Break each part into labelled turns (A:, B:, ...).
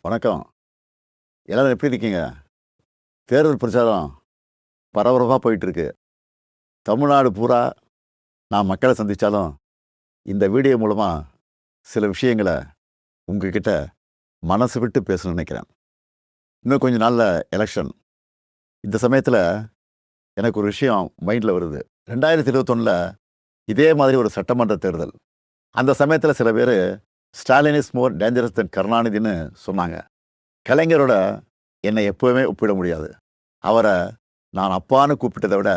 A: வணக்கம். எல்லாரும் எப்படி இருக்கீங்க? தேர்தல் பிரச்சாரம் பரபரப்பா போயிட்டுருக்கு. தமிழ்நாடு பூரா நான் மக்களை சந்திச்சாலும், இந்த வீடியோ மூலமா சில விஷயங்கள உங்ககிட்ட மனசு விட்டு பேசணும்னு நினைக்கிறேன். இன்னும் கொஞ்ச நாள்ல எலக்ஷன். இந்த சமயத்துல எனக்கு ஒரு விஷயம் மைண்ட்ல வருது. 2021ல இதே மாதிரி ஒரு சட்டமன்ற தேர்தல். அந்த சமயத்துல சில பேரு ஸ்டாலின் இஸ் மோர் டேஞ்சரஸ் தென் கருணாநிதின்னு சொன்னாங்க. கலைஞரோட என்னை எப்பவுமே ஒப்பிட முடியாது. அவரை நான் அப்பான்னு கூப்பிட்டதை விட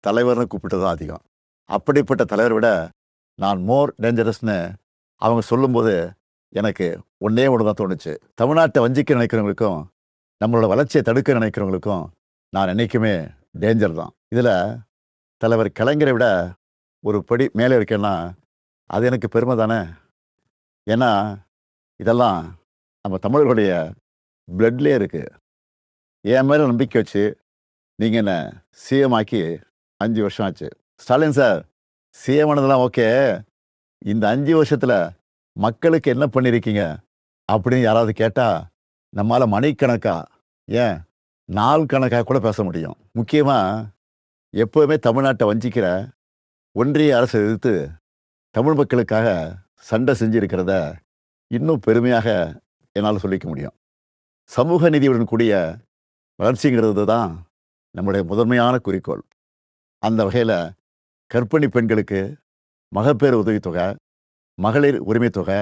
A: தலைவர்னு கூப்பிட்டது தான் அதிகம். அப்படிப்பட்ட தலைவரை விட நான் மோர் டேஞ்சரஸ்னு அவங்க சொல்லும்போது எனக்கு ஒன்றே ஒன்று தான் தோணுச்சு. தமிழ்நாட்டை வஞ்சிக்க நினைக்கிறவங்களுக்கும் நம்மளோட வளர்ச்சியை தடுக்க நினைக்கிறவங்களுக்கும் நான் என்றைக்குமே டேஞ்சர் தான். இதில் தலைவர் கலைஞரை விட ஒரு படி மேலே இருக்கேன்னா அது எனக்கு பெருமை தானே. ஏன்னா இதெல்லாம் நம்ம தமிழர்களுடைய பிளட்லேயே இருக்குது. என் மேலே நம்பிக்கை வச்சு நீங்கள் என்ன சிஎம் ஆக்கி 5 வருஷம் ஆச்சு. ஸ்டாலின் சார், சிஎம் ஆனதெல்லாம் ஓகே, இந்த 5 வருஷத்தில் மக்களுக்கு என்ன பண்ணியிருக்கீங்க அப்படின்னு யாராவது கேட்டால் நம்மளால் மணிக்கணக்கா, ஏன் நாள் கணக்காக கூட பேச முடியும். முக்கியமாக எப்போவுமே தமிழ்நாட்டை வஞ்சிக்கிற ஒன்றிய அரசை எதிர்த்து தமிழ் மக்களுக்காக சண்டை செஞ்சிருக்கிறத இன்னும் பெருமையாக என்னால் சொல்லிக்க முடியும். சமூக நீதியுடன் கூடிய வளர்ச்சிங்கிறது தான் நம்முடைய முதன்மையான குறிக்கோள். அந்த வகையில் கர்ப்பிணி பெண்களுக்கு மகப்பேறு உதவித்தொகை, மகளிர் உரிமைத் தொகை,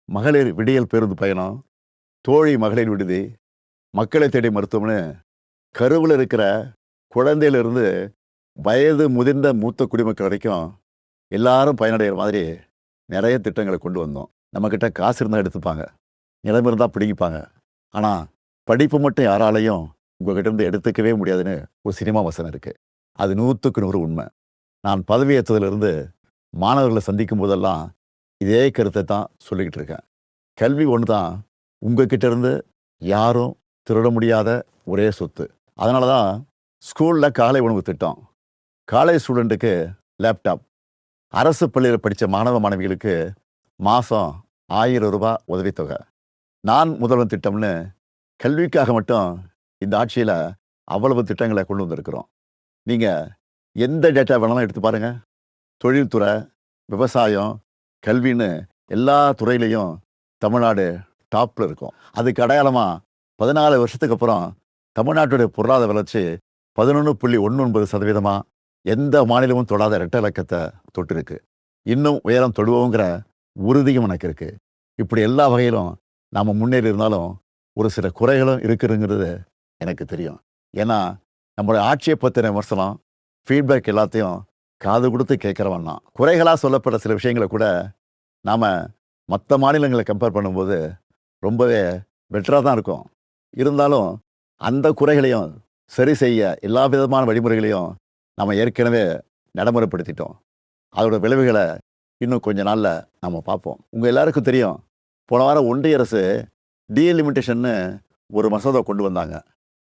A: மகளிர் விடியல் பேருந்து பயணம், தோழி மகளிர் விடுதி, மக்களை தேடி மருத்துவம்னு கருவில் இருக்கிற குழந்தையிலிருந்து வயது முதிர்ந்த மூத்த குடிமக்கள் வரைக்கும் எல்லாரும் பயனடைகிற மாதிரி நிறைய திட்டங்களை கொண்டு வந்தோம். நம்மக்கிட்ட காசு இருந்தால் எடுத்துப்பாங்க, நிலம் இருந்தால் பிடிங்கிப்பாங்க. ஆனால் படிப்பு மட்டும் யாராலையும் உங்ககிட்ட இருந்து எடுத்துக்கவே முடியாதுன்னு ஒரு சினிமா வசனம் இருக்குது. அது 100க்கு 100 உண்மை. நான் பதவியேற்றதிலிருந்து மாணவர்களை சந்திக்கும் போதெல்லாம் இதே கருத்தை தான் சொல்லிக்கிட்டு இருக்கேன். கல்வி ஒன்று தான் உங்ககிட்ட இருந்து யாரும் திருட முடியாத ஒரே சொத்து. அதனால தான் ஸ்கூலில் காலை உணவு திட்டம், காலேஜ் ஸ்டூடெண்ட்டுக்கு லேப்டாப், அரசு பள்ளியில் படித்த மாணவ மாணவிகளுக்கு மாதம் 1000 ரூபாய் உதவித்தொகை, நான் முதல்வன் திட்டம்னு கல்விக்காக மட்டும் இந்த ஆட்சியில் அவ்வளவு திட்டங்களை கொண்டு வந்திருக்கிறோம். நீங்கள் எந்த டேட்டா வேணாலும் எடுத்து பாருங்கள். தொழில்துறை, விவசாயம், கல்வின்னு எல்லா துறையிலையும் தமிழ்நாடு டாப்பில் இருக்கும். அதுக்கு அடையாளமாக 14 வருஷத்துக்கு அப்புறம் தமிழ்நாட்டுடைய பொருளாதார வளர்ச்சி 11.19% எந்த மாநிலமும் தொடாத இரட்டை இலக்கத்தை தொட்டிருக்கு. இன்னும் உயரம் தொடுவோங்கிற உறுதியும் எனக்கு இருக்குது. இப்படி எல்லா வகையிலும் நாம் முன்னேறி இருந்தாலும் ஒரு சில குறைகளும் இருக்குதுங்கிறது எனக்கு தெரியும். ஏன்னா நம்மளுடைய ஆட்சியை பற்றின விமர்சனம், ஃபீட்பேக் எல்லாத்தையும் காது கொடுத்து கேட்குறவன் தான். குறைகளாக சொல்லப்பட்ட சில விஷயங்களை கூட நாம் மற்ற மாநிலங்களை கம்பேர் பண்ணும்போது ரொம்பவே பெட்டராக தான் இருக்கும். இருந்தாலும் அந்த குறைகளையும் சரி செய்ய எல்லா விதமான வழிமுறைகளையும் நம்ம ஏற்கனவே நடைமுறைப்படுத்திட்டோம். அதோட விளைவுகளை இன்னும் கொஞ்ச நாளில் நம்ம பார்ப்போம். உங்கள் எல்லாருக்கும் தெரியும், போன வாரம் ஒன்றிய அரசு டீலிமிட்டேஷன்னு ஒரு மசோதா கொண்டு வந்தாங்க.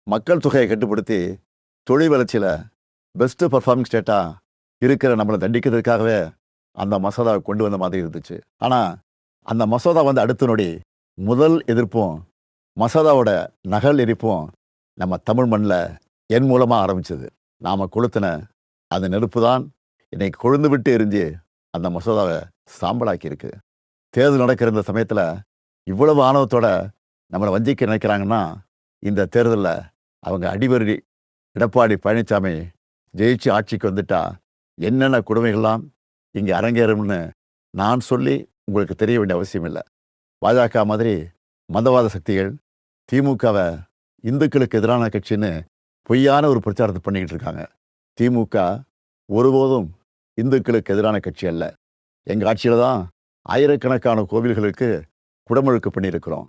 A: மக்கள் தொகையை கட்டுப்படுத்தி தொழில் வளர்ச்சியில் பெஸ்ட்டு பர்ஃபார்மிங் ஸ்டேட்டாக இருக்கிற நம்மளை தண்டிக்கிறதுக்காகவே அந்த மசோதாவை கொண்டு வந்த மாதிரி இருந்துச்சு. ஆனால் அந்த மசோதா வந்து அடுத்த நொடி முதல் எதிர்ப்பும் மசோதாவோட நகல் எரிப்பும் நம்ம தமிழ் மண்ணில் என் மூலமாக ஆரம்பிச்சது. நாம் கொளுத்தின அந்த நெருப்பு தான் இன்னைக்கு கொழுந்து விட்டு எரிஞ்சு அந்த மசோதாவை சாம்பலாக்கியிருக்கு. தேர்தல் நடக்கிற இந்த சமயத்தில் இவ்வளவு ஆணவத்தோட நம்மளை வஞ்சிக்க நினைக்கிறாங்கன்னா, இந்த தேர்தலில் அவங்க அடிவருடி எடப்பாடி பழனிசாமி ஜெயிச்சு ஆட்சிக்கு வந்துட்டா என்னென்ன கொடுமைகள்லாம் இங்கே அரங்கேறும்னு நான் சொல்லி உங்களுக்கு தெரிய வேண்டிய அவசியம் இல்லை. பாஜக மாதிரி மதவாத சக்திகள் திமுகவை இந்துக்களுக்கு எதிரான கட்சின்னு பொய்யான ஒரு பிரச்சாரத்தை பண்ணிக்கிட்டு இருக்காங்க. திமுக ஒருபோதும் இந்துக்களுக்கு எதிரான கட்சி அல்ல. எங்கள் ஆட்சியில் தான் ஆயிரக்கணக்கான கோவில்களுக்கு குடமுழுக்கு பண்ணியிருக்கிறோம்.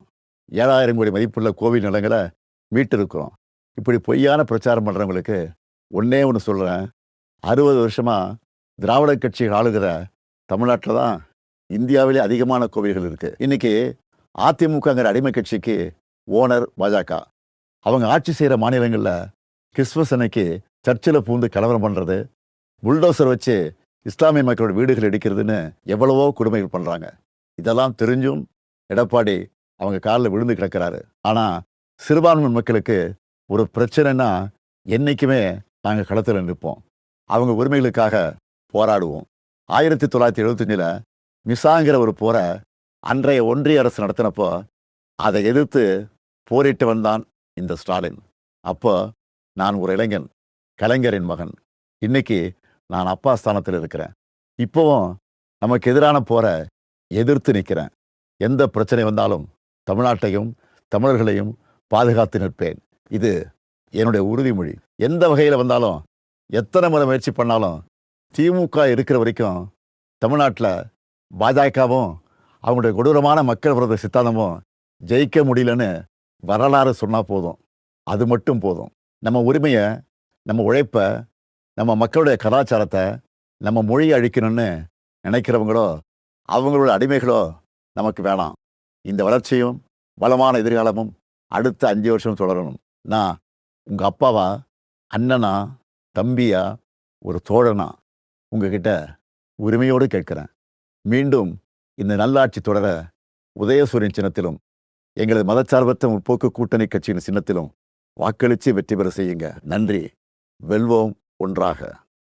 A: 7000 கோடி மதிப்புள்ள கோவில் நிலங்களை மீட்டிருக்கிறோம். இப்படி பொய்யான பிரச்சாரம் பண்ணுறவங்களுக்கு ஒன்றே ஒன்று சொல்கிறேன், 60 வருஷமாக திராவிட கட்சிகள் ஆளுகிற தமிழ்நாட்டில் தான் இந்தியாவிலே அதிகமான கோவில்கள் இருக்குது. இன்றைக்கி அதிமுகங்கிற அடிமை கட்சிக்கு ஓனர் பாஜக. அவங்க ஆட்சி செய்கிற மாநிலங்களில் கிறிஸ்துமஸ் அன்னைக்கு சர்ச்சில் பூந்து கலவரம் பண்ணுறது, புல்டோசர் வச்சு இஸ்லாமிய மக்களோட வீடுகள் இடிக்கிறதுன்னு எவ்வளவோ கொடுமைகள் பண்ணுறாங்க. இதெல்லாம் தெரிஞ்சும் எடப்பாடி அவங்க காலில் விழுந்து கிடக்கிறாரு. ஆனால் சிறுபான்மை மக்களுக்கு ஒரு பிரச்சனைன்னா என்றைக்குமே நாங்கள் களத்தில் நிற்போம். அவங்க உரிமைகளுக்காக போராடுவோம். 1975 மிசாங்கிற ஒரு போரை அன்றைய ஒன்றிய அரசு நடத்தினப்போ அதை எதிர்த்து போரிட்டு வந்தான் இந்த ஸ்டாலின். அப்போ நான் ஒரு இளைஞன், கலைஞரின் மகன். இன்னைக்கு நான் அப்பா ஸ்தானத்தில் இருக்கிறேன். இப்போவும் நமக்கு எதிரான போரை எதிர்த்து நிற்கிறேன். எந்த பிரச்சனை வந்தாலும் தமிழ்நாட்டையும் தமிழர்களையும் பாதுகாத்து நிற்பேன். இது என்னுடைய உறுதிமொழி. எந்த வகையில் வந்தாலும், எத்தனை முறை முயற்சி பண்ணாலும், திமுக இருக்கிற வரைக்கும் தமிழ்நாட்டில் பாஜகவும் அவங்களுடைய கொடூரமான மக்கள் விரோத சித்தாந்தமும் ஜெயிக்க முடியலன்னு வரலாறு சொன்னால் போதும். அது மட்டும் போதும். நம்ம உரிமையை, நம்ம உழைப்பை, நம்ம மக்களுடைய கலாச்சாரத்தை, நம்ம மொழியை அழிக்கணும்னு நினைக்கிறவங்களோ அவங்களோட அடிமைகளோ நமக்கு வேணாம். இந்த வளர்ச்சியும் வளமான எதிர்காலமும் அடுத்த 5 வருஷம் தொடரணும். நான் உங்கள் அப்பாவா, அண்ணனா, தம்பியா, ஒரு தோழனா உங்ககிட்ட உரிமையோடு கேட்கிறேன். மீண்டும் இந்த நல்லாட்சி தொடர உதயசூரியன் சின்னத்திலும் எங்களது மதச்சார்பற்ற முற்போக்கு கூட்டணி கட்சியின் சின்னத்திலும் வாக்களித்து வெற்றி பெற செய்யுங்க. நன்றி. வெல்வோம் ஒன்றாக.